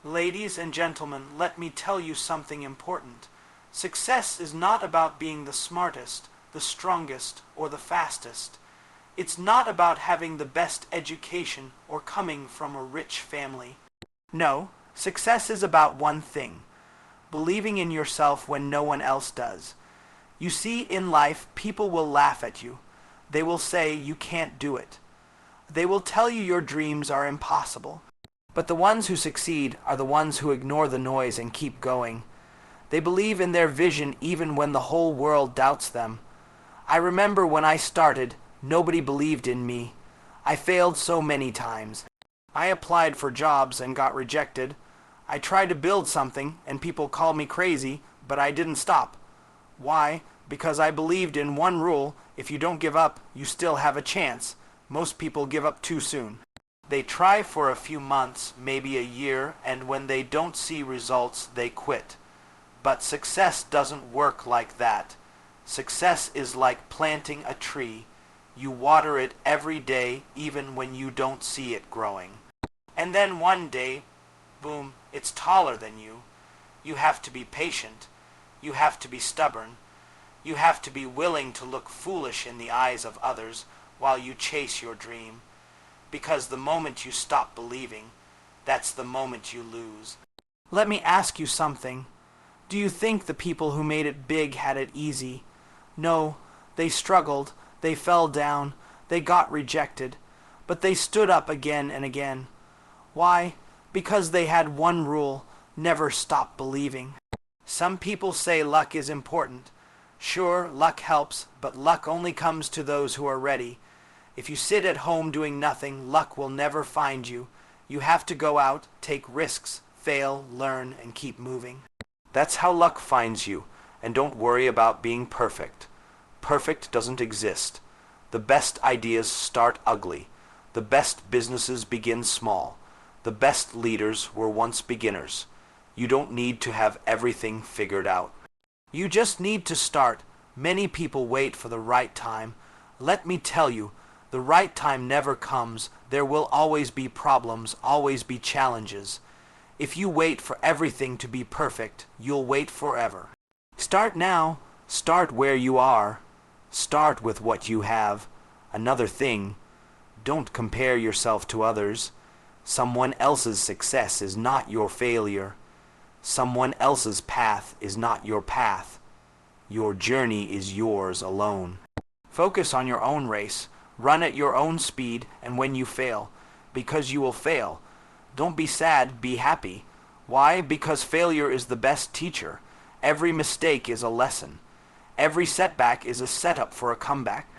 Ladies and gentlemen, let me tell you something important. Success is not about being the smartest, the strongest, or the fastest. It's not about having the best education or coming from a rich family. No, success is about one thing: believing in yourself when no one else does. You see, in life, people will laugh at you. They will say you can't do it. They will tell you your dreams are impossible. But the ones who succeed are the ones who ignore the noise and keep going. They believe in their vision even when the whole world doubts them. I remember when I started, nobody believed in me. I failed so many times. I applied for jobs and got rejected. I tried to build something and people called me crazy, but I didn't stop. Why? Because I believed in one rule: if you don't give up, you still have a chance. Most people give up too soon. They try for a few months, maybe a year, and when they don't see results, they quit. But success doesn't work like that. Success is like planting a tree. You water it every day, even when you don't see it growing. And then one day, boom, it's taller than you. You have to be patient. You have to be stubborn. You have to be willing to look foolish in the eyes of others while you chase your dream. Because the moment you stop believing, that's the moment you lose. Let me ask you something. Do you think the people who made it big had it easy? No, they struggled, they fell down, they got rejected, but they stood up again and again. Why? Because they had one rule: never stop believing. Some people say luck is important. Sure, luck helps, but luck only comes to those who are ready. If you sit at home doing nothing, luck will never find you. You have to go out, take risks, fail, learn, and keep moving. That's how luck finds you, and don't worry about being perfect. Perfect doesn't exist. The best ideas start ugly. The best businesses begin small. The best leaders were once beginners. You don't need to have everything figured out. You just need to start. Many people wait for the right time. Let me tell you, the right time never comes. There will always be problems, always be challenges. If you wait for everything to be perfect, you'll wait forever. Start now. Start where you are. Start with what you have. Another thing, don't compare yourself to others. Someone else's success is not your failure. Someone else's path is not your path. Your journey is yours alone. Focus on your own race. Run at your own speed, and when you fail, because you will fail, don't be sad, be happy. Why? Because failure is the best teacher. Every mistake is a lesson. Every setback is a setup for a comeback.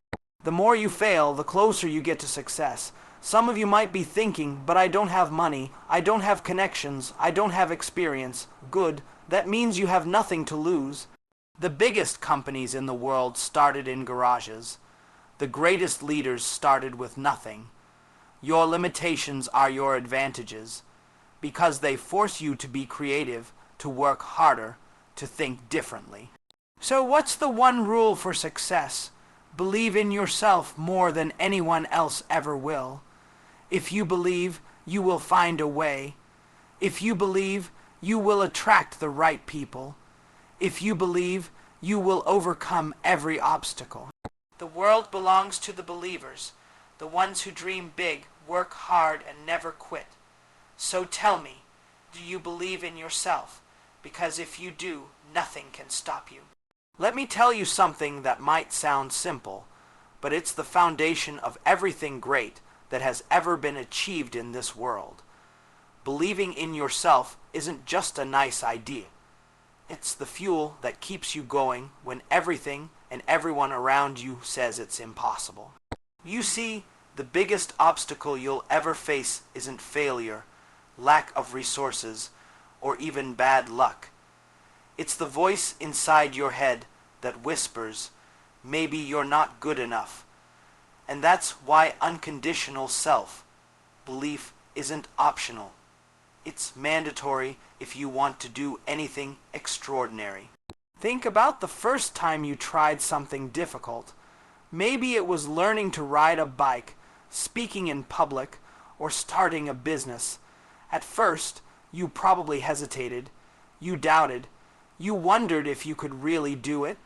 The more you fail, the closer you get to success. Some of you might be thinking, but I don't have money, I don't have connections, I don't have experience. Good, that means you have nothing to lose. The biggest companies in the world started in garages. The greatest leaders started with nothing. Your limitations are your advantages, because they force you to be creative, to work harder, to think differently. So what's the one rule for success? Believe in yourself more than anyone else ever will. If you believe, you will find a way. If you believe, you will attract the right people. If you believe, you will overcome every obstacle. The world belongs to the believers, the ones who dream big, work hard, and never quit. So tell me, do you believe in yourself? Because if you do, nothing can stop you. Let me tell you something that might sound simple, but it's the foundation of everything great that has ever been achieved in this world. Believing in yourself isn't just a nice idea. It's the fuel that keeps you going when everything and everyone around you says it's impossible. You see, the biggest obstacle you'll ever face isn't failure, lack of resources, or even bad luck. It's the voice inside your head that whispers, maybe you're not good enough. And that's why unconditional self-belief isn't optional. It's mandatory if you want to do anything extraordinary. Think about the first time you tried something difficult. Maybe it was learning to ride a bike, speaking in public, or starting a business. At first, You probably hesitated. You doubted. You wondered if you could really do it.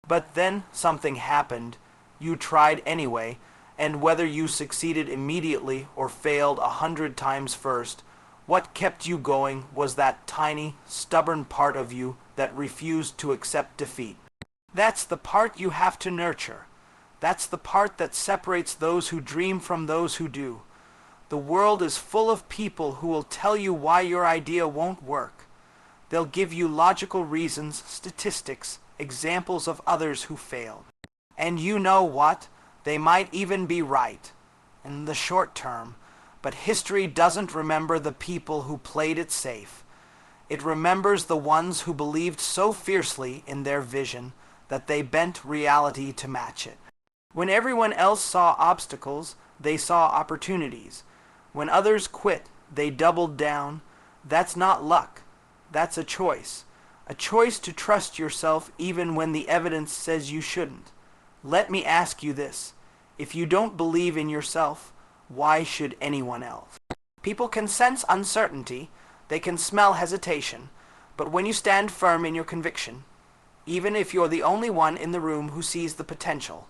But then something happened. You tried anyway, and whether you succeeded immediately or failed 100 times first, what kept you going was that tiny, stubborn part of you that refused to accept defeat. That's the part you have to nurture. That's the part that separates those who dream from those who do. The world is full of people who will tell you why your idea won't work. They'll give you logical reasons, statistics, examples of others who failed. And you know what? They might even be right in the short term, but history doesn't remember the people who played it safe. It remembers the ones who believed so fiercely in their vision that they bent reality to match it. When everyone else saw obstacles, they saw opportunities. When others quit, they doubled down. That's not luck. That's a choice. A choice to trust yourself even when the evidence says you shouldn't. Let me ask you this. If you don't believe in yourself, why should anyone else? People can sense uncertainty. They can smell hesitation. But when you stand firm in your conviction, even if you're the only one in the room who sees the potential,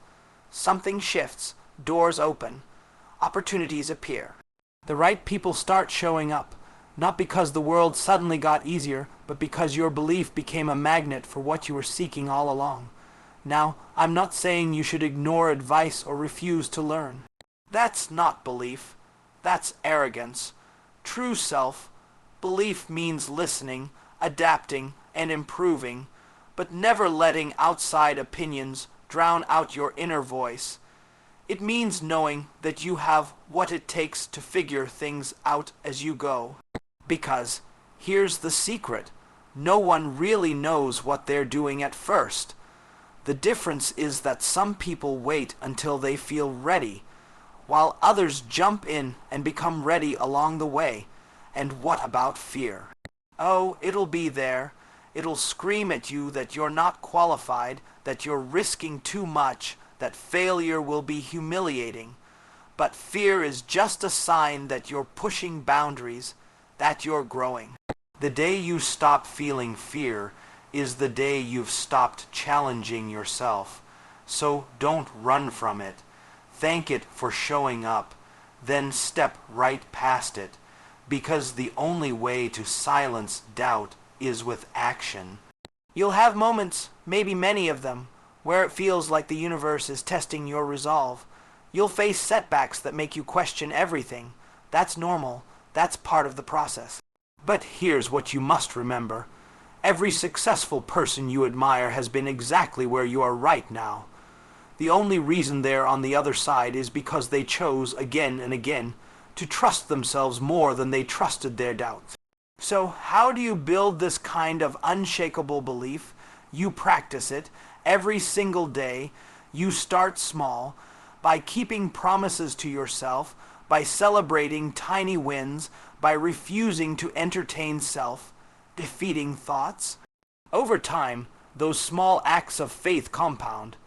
something shifts, doors open, opportunities appear. The right people start showing up, not because the world suddenly got easier, but because your belief became a magnet for what you were seeking all along. Now, I'm not saying you should ignore advice or refuse to learn. That's not belief. That's arrogance. True self-belief means listening, adapting, and improving, but never letting outside opinions drown out your inner voice. It means knowing that you have what it takes to figure things out as you go. Because here's the secret. No one really knows what they're doing at first. The difference is that some people wait until they feel ready, while others jump in and become ready along the way. And what about fear? Oh, it'll be there. It'll scream at you that you're not qualified, that you're risking too much, that failure will be humiliating. But fear is just a sign that you're pushing boundaries, that you're growing. The day you stop feeling fear is the day you've stopped challenging yourself. So don't run from it. Thank it for showing up, then step right past it, because the only way to silence doubt is with action. You'll have moments, maybe many of them, where it feels like the universe is testing your resolve. You'll face setbacks that make you question everything. That's normal. That's part of the process. But here's what you must remember. Every successful person you admire has been exactly where you are right now. The only reason they're on the other side is because they chose again and again to trust themselves more than they trusted their doubts. So how do you build this kind of unshakable belief? You practice it every single day. You start small by keeping promises to yourself, by celebrating tiny wins, by refusing to entertain self-defeating thoughts. Over time, those small acts of faith compound.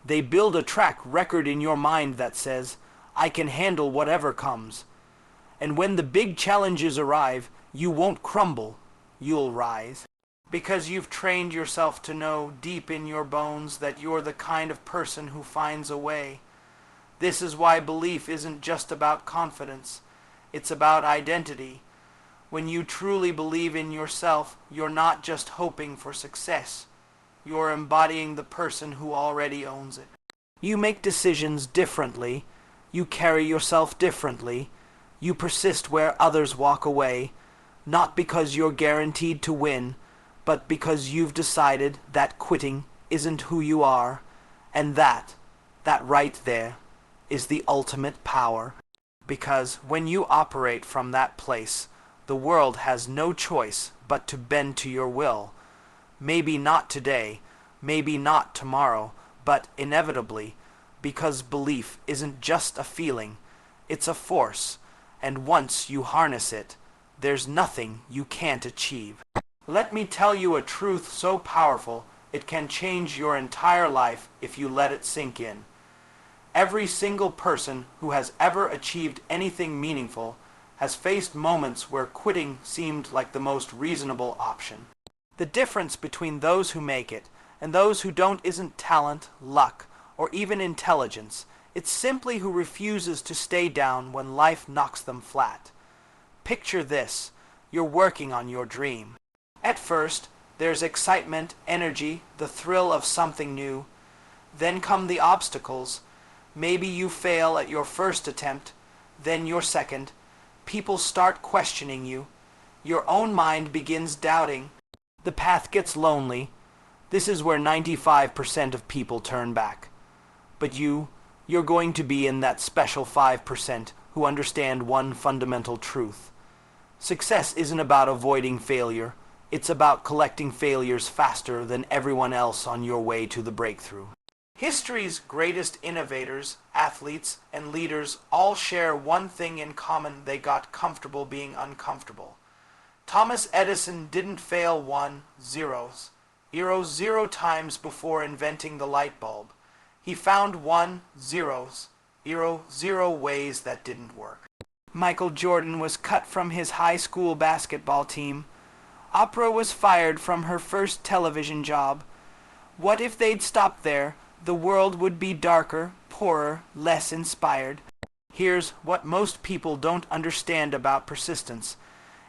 They build a track record in your mind that says, I can handle whatever comes. And when the big challenges arrive, you won't crumble, you'll rise. Because you've trained yourself to know deep in your bones that you're the kind of person who finds a way. This is why belief isn't just about confidence. It's about identity. When you truly believe in yourself, you're not just hoping for success. You're embodying the person who already owns it. You make decisions differently. You carry yourself differently. You persist where others walk away, not because you're guaranteed to win, but because you've decided that quitting isn't who you are, and that right there, is the ultimate power. Because when you operate from that place, the world has no choice but to bend to your will. Maybe not today, maybe not tomorrow, but inevitably, because belief isn't just a feeling, it's a force, and once you harness it, there's nothing you can't achieve. Let me tell you a truth so powerful, it can change your entire life if you let it sink in. Every single person who has ever achieved anything meaningful has faced moments where quitting seemed like the most reasonable option. The difference between those who make it and those who don't isn't talent, luck, or even intelligence. It's simply who refuses to stay down when life knocks them flat. Picture this: you're working on your dream. At first, there's excitement, energy, the thrill of something new. Then come the obstacles. Maybe you fail at your first attempt, then your second. People start questioning you. Your own mind begins doubting. The path gets lonely. This is where 95% of people turn back. But you're going to be in that special 5% who understand one fundamental truth. Success isn't about avoiding failure. It's about collecting failures faster than everyone else on your way to the breakthrough. History's greatest innovators, athletes, and leaders all share one thing in common: they got comfortable being uncomfortable. Thomas Edison didn't fail 0 times before inventing the light bulb. He found 0 ways that didn't work. Michael Jordan was cut from his high school basketball team. Oprah was fired from her first television job. What if they'd stopped there? The world would be darker, poorer, less inspired. Here's what most people don't understand about persistence.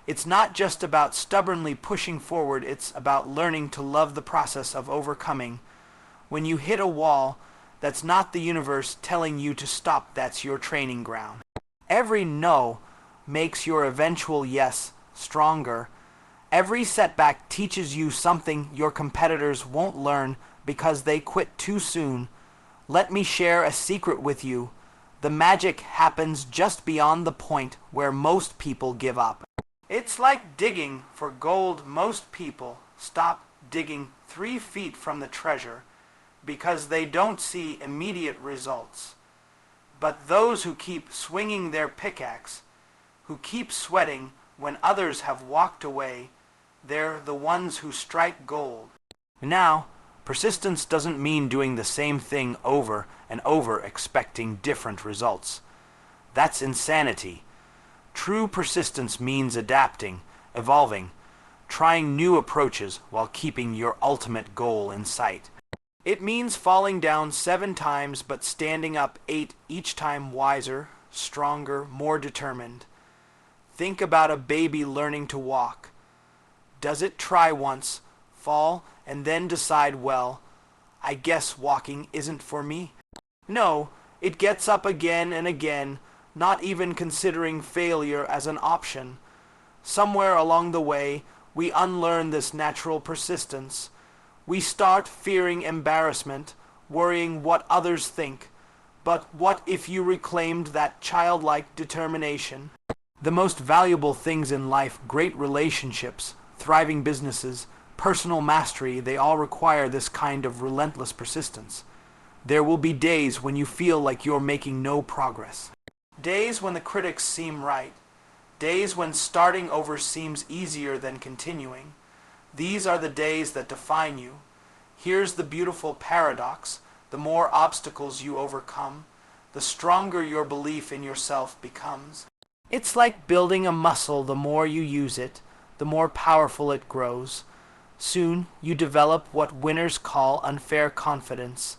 It's not just about stubbornly pushing forward, it's about learning to love the process of overcoming. When you hit a wall, that's not the universe telling you to stop, that's your training ground. Every no makes your eventual yes stronger. Every setback teaches you something your competitors won't learn because they quit too soon. Let me share a secret with you. The magic happens just beyond the point where most people give up. It's like digging for gold. Most people stop digging 3 feet from the treasure because they don't see immediate results. But those who keep swinging their pickaxe, who keep sweating when others have walked away, they're the ones who strike gold. Now, persistence doesn't mean doing the same thing over and over expecting different results. That's insanity. True persistence means adapting, evolving, trying new approaches while keeping your ultimate goal in sight. It means falling down 7 times but standing up 8, each time wiser, stronger, more determined. Think about a baby learning to walk. Does it try once, fall, and then decide, well, I guess walking isn't for me? No, it gets up again and again, not even considering failure as an option. Somewhere along the way, we unlearn this natural persistence. We start fearing embarrassment, worrying what others think. But what if you reclaimed that childlike determination? The most valuable things in life, great relationships, thriving businesses, personal mastery, they all require this kind of relentless persistence. There will be days when you feel like you're making no progress. Days when the critics seem right. Days when starting over seems easier than continuing. These are the days that define you. Here's the beautiful paradox. The more obstacles you overcome, the stronger your belief in yourself becomes. It's like building a muscle. The more you use it, the more powerful it grows. Soon you develop what winners call unfair confidence,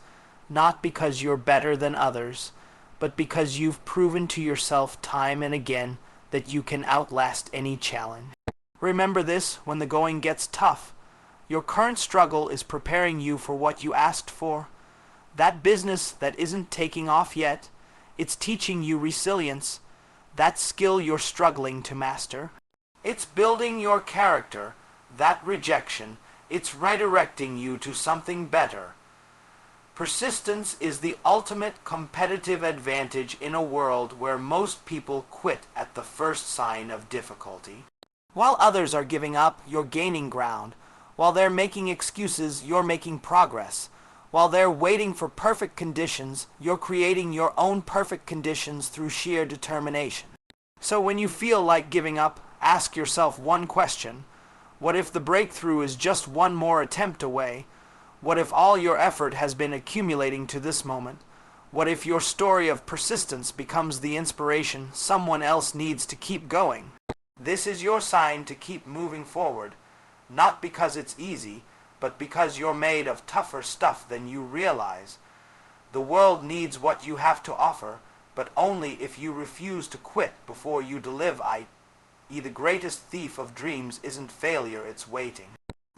not because you're better than others, but because you've proven to yourself time and again that you can outlast any challenge. Remember this when the going gets tough. Your current struggle is preparing you for what you asked for. That business that isn't taking off yet, it's teaching you resilience. That skill you're struggling to master, it's building your character. That rejection, it's redirecting you to something better. Persistence is the ultimate competitive advantage in a world where most people quit at the first sign of difficulty. While others are giving up, you're gaining ground. While they're making excuses, you're making progress. While they're waiting for perfect conditions, you're creating your own perfect conditions through sheer determination. So when you feel like giving up, ask yourself one question. What if the breakthrough is just one more attempt away? What if all your effort has been accumulating to this moment? What if your story of persistence becomes the inspiration someone else needs to keep going? This is your sign to keep moving forward, not because it's easy, but because you're made of tougher stuff than you realize. The world needs what you have to offer, but only if you refuse to quit before you deliver. The greatest thief of dreams isn't failure, it's waiting.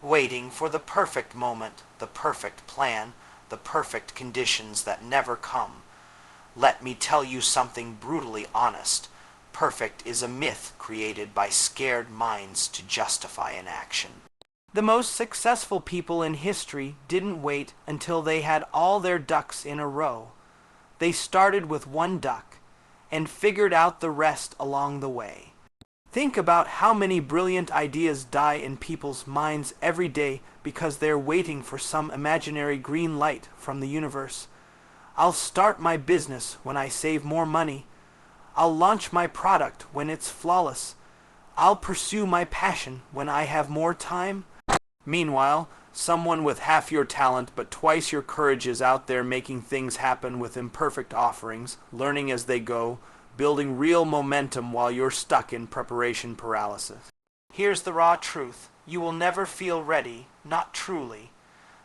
Waiting for the perfect moment, the perfect plan, the perfect conditions that never come. Let me tell you something brutally honest. Perfect is a myth created by scared minds to justify inaction. The most successful people in history didn't wait until they had all their ducks in a row. They started with one duck and figured out the rest along the way. Think about how many brilliant ideas die in people's minds every day because they're waiting for some imaginary green light from the universe. I'll start my business when I save more money. I'll launch my product when it's flawless. I'll pursue my passion when I have more time. Meanwhile, someone with half your talent but twice your courage is out there making things happen with imperfect offerings, learning as they go, building real momentum while you're stuck in preparation paralysis. Here's the raw truth. You will never feel ready, not truly.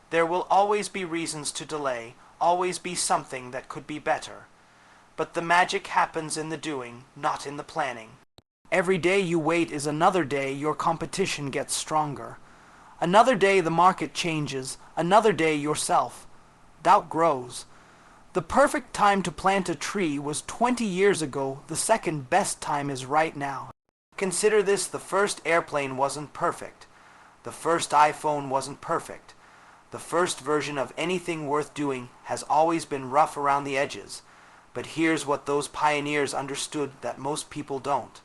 There will always be reasons to delay, always be something that could be better. But the magic happens in the doing, not in the planning. Every day you wait is another day your competition gets stronger. Another day the market changes, another day yourself. Doubt grows. The perfect time to plant a tree was 20 years ago. The second best time is right now. Consider this: the first airplane wasn't perfect. The first iPhone wasn't perfect. The first version of anything worth doing has always been rough around the edges. But here's what those pioneers understood that most people don't.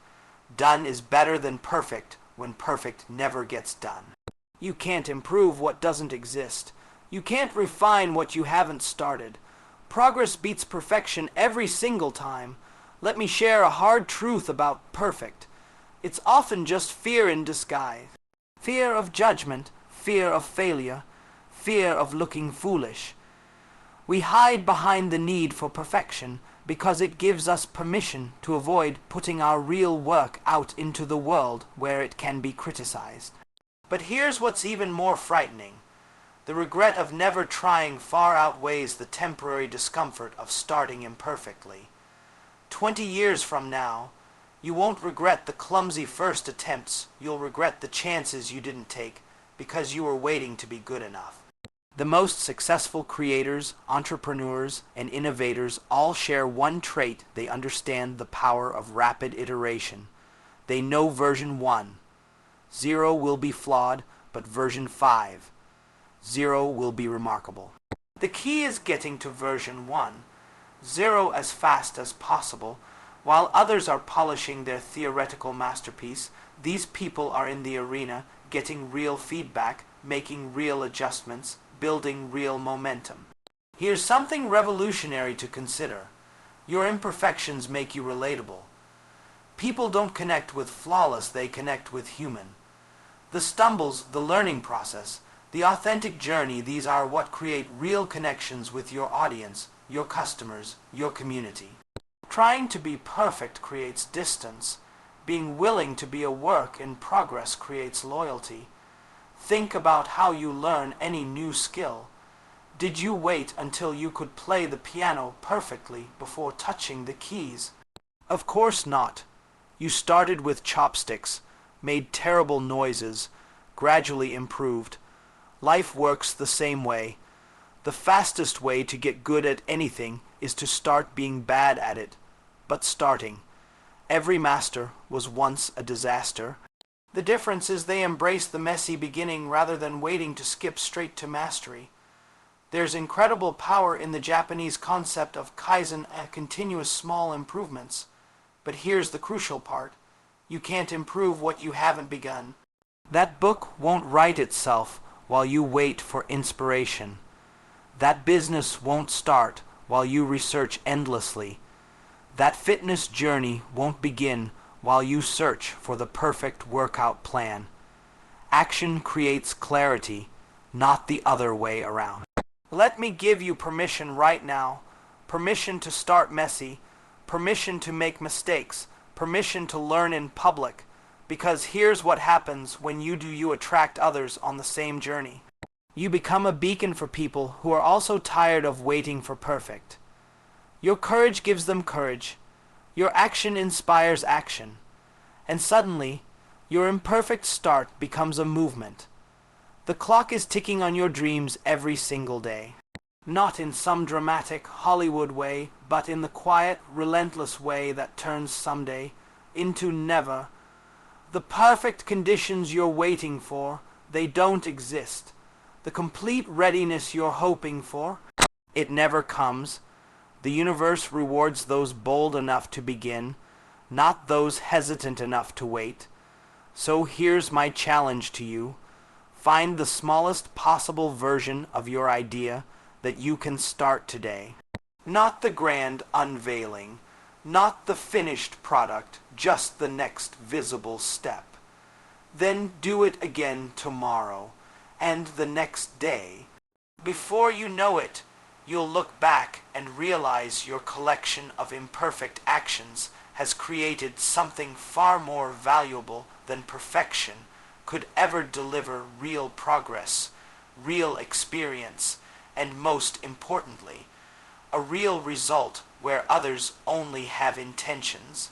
Done is better than perfect when perfect never gets done. You can't improve what doesn't exist. You can't refine what you haven't started. Progress beats perfection every single time. Let me share a hard truth about perfect. It's often just fear in disguise. Fear of judgment, fear of failure, fear of looking foolish. We hide behind the need for perfection because it gives us permission to avoid putting our real work out into the world where it can be criticized. But here's what's even more frightening. The regret of never trying far outweighs the temporary discomfort of starting imperfectly. 20 years from now, you won't regret the clumsy first attempts. You'll regret the chances you didn't take because you were waiting to be good enough. The most successful creators, entrepreneurs, and innovators all share one trait: they understand the power of rapid iteration. They know version 1. 0 will be flawed, but version 5. 0 will be remarkable. The key is getting to version 1, 0 as fast as possible. While others are polishing their theoretical masterpiece, these people are in the arena, getting real feedback, making real adjustments, building real momentum. Here's something revolutionary to consider. Your imperfections make you relatable. People don't connect with flawless, they connect with human. The stumbles, the learning process, the authentic journey, these are what create real connections with your audience, your customers, your community. Trying to be perfect creates distance. Being willing to be a work in progress creates loyalty. Think about how you learn any new skill. Did you wait until you could play the piano perfectly before touching the keys? Of course not. You started with chopsticks, made terrible noises, gradually improved. Life works the same way. The fastest way to get good at anything is to start being bad at it, but starting. Every master was once a disaster. The difference is they embrace the messy beginning rather than waiting to skip straight to mastery. There's incredible power in the Japanese concept of kaizen, continuous small improvements. But here's the crucial part. You can't improve what you haven't begun. That book won't write itself while you wait for inspiration. That business won't start while you research endlessly. That fitness journey won't begin while you search for the perfect workout plan. Action creates clarity, not the other way around. Let me give you permission right now. permission to start messy, permission to make mistakes, permission to learn in public. Because here's what happens when you attract others on the same journey. You become a beacon for people who are also tired of waiting for perfect. Your courage gives them courage. Your action inspires action. And suddenly, your imperfect start becomes a movement. The clock is ticking on your dreams every single day. Not in some dramatic Hollywood way, but in the quiet, relentless way that turns someday into never. The perfect conditions you're waiting for, they don't exist. The complete readiness you're hoping for, it never comes. The universe rewards those bold enough to begin, not those hesitant enough to wait. So here's my challenge to you. Find the smallest possible version of your idea that you can start today. Not the grand unveiling, not the finished product, just the next visible step. Then do it again tomorrow, and the next day. Before you know it, you'll look back and realize your collection of imperfect actions has created something far more valuable than perfection could ever deliver: real progress, real experience, and most importantly, a real result where others only have intentions.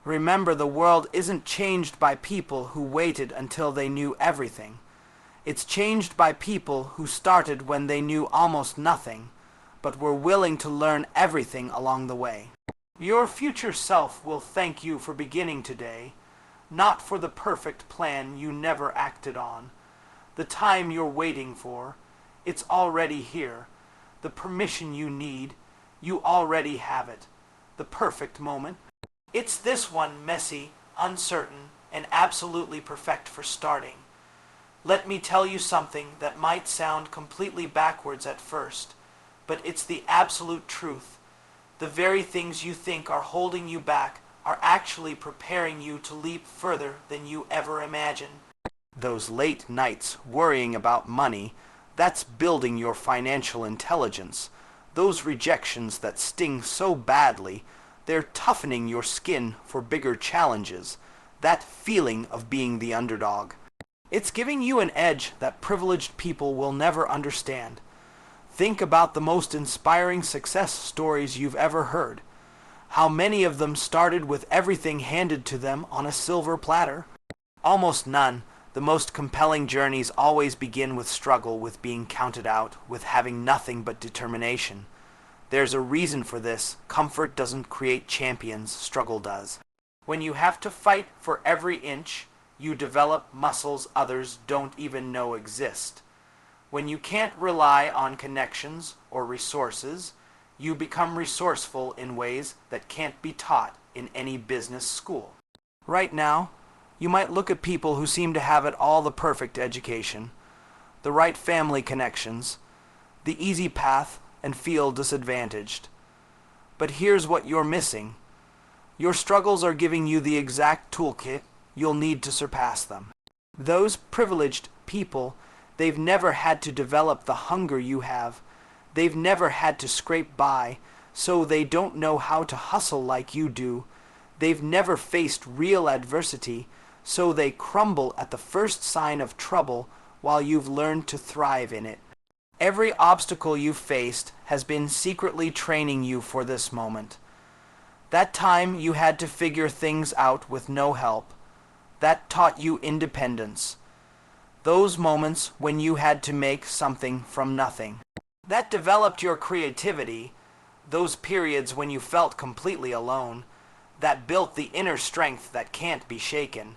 Remember, the world isn't changed by people who waited until they knew everything. It's changed by people who started when they knew almost nothing, but were willing to learn everything along the way. Your future self will thank you for beginning today, not for the perfect plan you never acted on. The time you're waiting for, it's already here. The permission you need, you already have it. The perfect moment. It's this one, messy, uncertain, and absolutely perfect for starting. Let me tell you something that might sound completely backwards at first, but it's the absolute truth. The very things you think are holding you back are actually preparing you to leap further than you ever imagined. Those late nights worrying about money, that's building your financial intelligence. Those rejections that sting so badly, they're toughening your skin for bigger challenges. That feeling of being the underdog. It's giving you an edge that privileged people will never understand. Think about the most inspiring success stories you've ever heard. How many of them started with everything handed to them on a silver platter? Almost none. The most compelling journeys always begin with struggle, with being counted out, with having nothing but determination. There's a reason for this. Comfort doesn't create champions, struggle does. When you have to fight for every inch, you develop muscles others don't even know exist. When you can't rely on connections or resources, you become resourceful in ways that can't be taught in any business school. Right now, you might look at people who seem to have it all: the perfect education, the right family connections, the easy path, and feel disadvantaged. But here's what you're missing. Your struggles are giving you the exact toolkit you'll need to surpass them. Those privileged people, they've never had to develop the hunger you have. They've never had to scrape by, so they don't know how to hustle like you do. They've never faced real adversity, so they crumble at the first sign of trouble while you've learned to thrive in it. Every obstacle you've faced has been secretly training you for this moment. That time you had to figure things out with no help. That taught you independence. Those moments when you had to make something from nothing. That developed your creativity. Those periods when you felt completely alone. That built the inner strength that can't be shaken.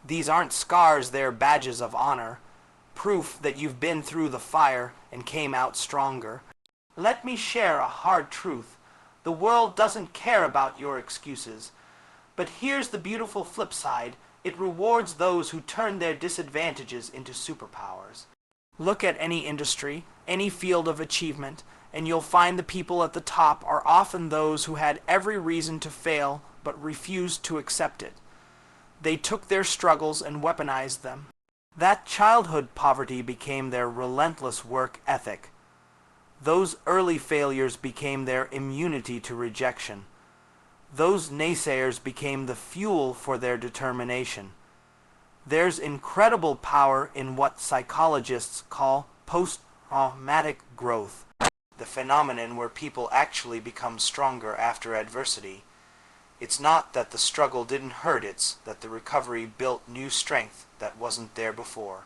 These aren't scars, they're badges of honor. Proof that you've been through the fire and came out stronger. Let me share a hard truth. The world doesn't care about your excuses. But here's the beautiful flip side. It rewards those who turn their disadvantages into superpowers. Look at any industry, any field of achievement, and you'll find the people at the top are often those who had every reason to fail but refused to accept it. They took their struggles and weaponized them. That childhood poverty became their relentless work ethic. Those early failures became their immunity to rejection. Those naysayers became the fuel for their determination. There's incredible power in what psychologists call post-traumatic growth, the phenomenon where people actually become stronger after adversity. It's not that the struggle didn't hurt, it's that the recovery built new strength that wasn't there before.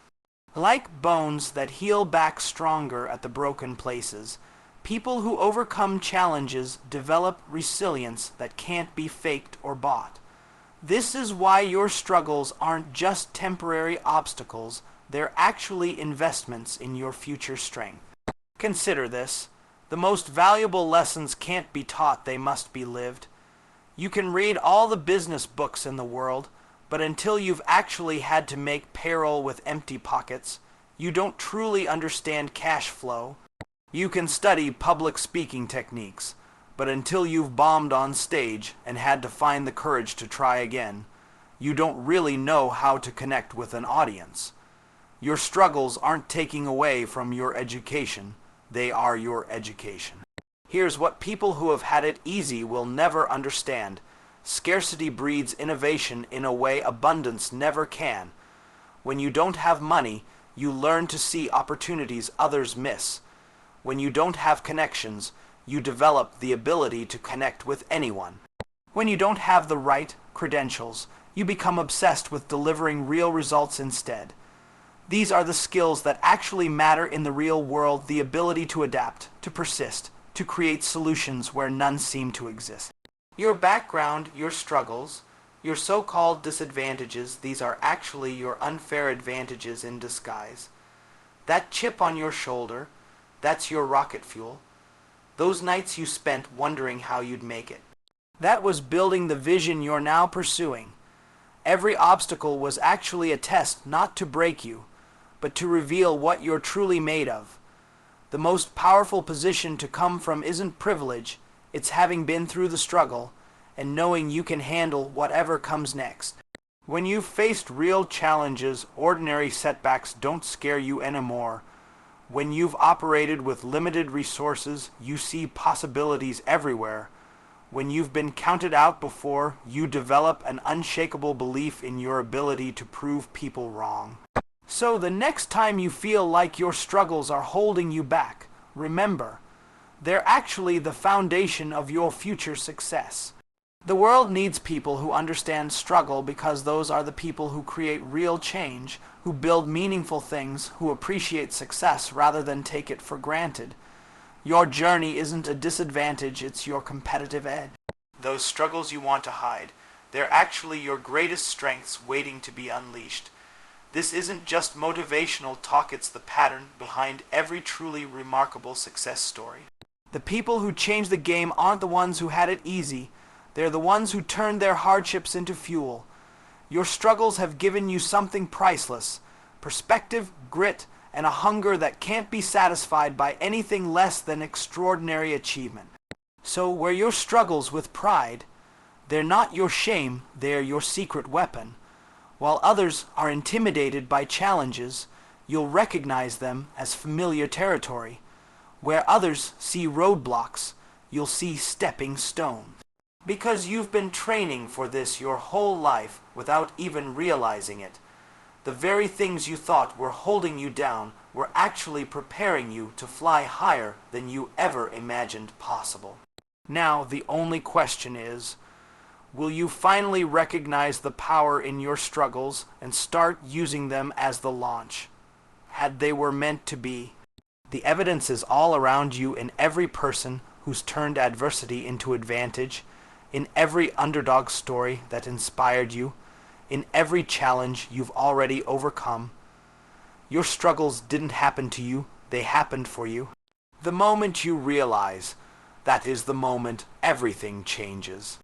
Like bones that heal back stronger at the broken places, people who overcome challenges develop resilience that can't be faked or bought. This is why your struggles aren't just temporary obstacles, they're actually investments in your future strength. Consider this. The most valuable lessons can't be taught, they must be lived. You can read all the business books in the world, but until you've actually had to make payroll with empty pockets, you don't truly understand cash flow. You can study public speaking techniques, but until you've bombed on stage and had to find the courage to try again, you don't really know how to connect with an audience. Your struggles aren't taking away from your education, they are your education. Here's what people who have had it easy will never understand. Scarcity breeds innovation in a way abundance never can. When you don't have money, you learn to see opportunities others miss. When you don't have connections, you develop the ability to connect with anyone. When you don't have the right credentials, you become obsessed with delivering real results instead. These are the skills that actually matter in the real world, the ability to adapt, to persist, to create solutions where none seem to exist. Your background, your struggles, your so-called disadvantages, these are actually your unfair advantages in disguise. That chip on your shoulder, that's your rocket fuel. Those nights you spent wondering how you'd make it. That was building the vision you're now pursuing. Every obstacle was actually a test not to break you, but to reveal what you're truly made of. The most powerful position to come from isn't privilege, it's having been through the struggle and knowing you can handle whatever comes next. When you've faced real challenges, ordinary setbacks don't scare you anymore. When you've operated with limited resources, you see possibilities everywhere. When you've been counted out before, you develop an unshakable belief in your ability to prove people wrong. So the next time you feel like your struggles are holding you back, remember, they're actually the foundation of your future success. The world needs people who understand struggle because those are the people who create real change, who build meaningful things, who appreciate success rather than take it for granted. Your journey isn't a disadvantage, it's your competitive edge. Those struggles you want to hide, they're actually your greatest strengths waiting to be unleashed. This isn't just motivational talk, it's the pattern behind every truly remarkable success story. The people who change the game aren't the ones who had it easy. They're the ones who turned their hardships into fuel. Your struggles have given you something priceless: perspective, grit, and a hunger that can't be satisfied by anything less than extraordinary achievement. So where your struggles with pride, they're not your shame, they're your secret weapon. While others are intimidated by challenges, you'll recognize them as familiar territory. Where others see roadblocks, you'll see stepping stones. Because you've been training for this your whole life without even realizing it. The very things you thought were holding you down were actually preparing you to fly higher than you ever imagined possible. Now the only question is, will you finally recognize the power in your struggles and start using them as the launch, had they were meant to be? The evidence is all around you in every person who's turned adversity into advantage, in every underdog story that inspired you, in every challenge you've already overcome. Your struggles didn't happen to you, they happened for you. The moment you realize, that is the moment everything changes.